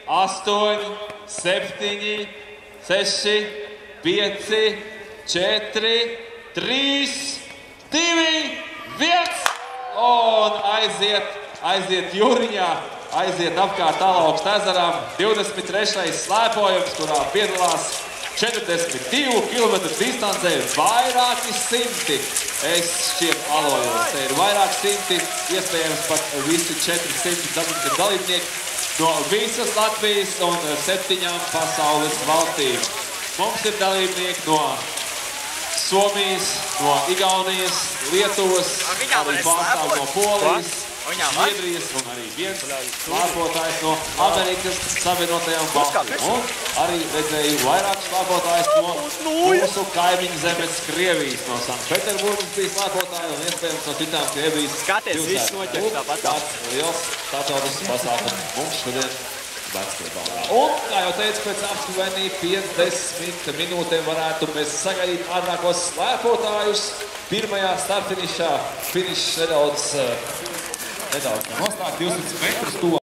8, 7, 6, 5, 4, 3, 2, 1 un aiziet jūriņā, aiziet apkārt Tālaukstu ezeram. 23. slēpojums, kurā piedalās 42 km distancē, vairāki simti. Es šķiet alojos, te ir vairāk simti, iespējams pat visi 400 dalībnieki no visas Latvijas un 7 pasaules valstīm. Mums ir dalībnieki no Somijas, no Igaunijas, Lietuvas, arī pārstāv no Polijas, Zviedrijas un arī viens slēpotājs no Amerikas Savienotajām valstīm. Un arī redzēju vairākus slēpotājus no mūsu kaimiņu zemes Krievijas. No Sanktpēterburgas bija slēpotāji un iespējams no citām Krievijas pilsētām. Tāds liels starptautisks pasākums mums šodien Vecpilsētā. Un, kā jau teicu, pēc aptuveni 50 minūtēm varētu mēs sagaidīt ātrākos slēpotājus pirmajā startfinišā. Finišs nedaudz nostāk 200 metrus tuvāk.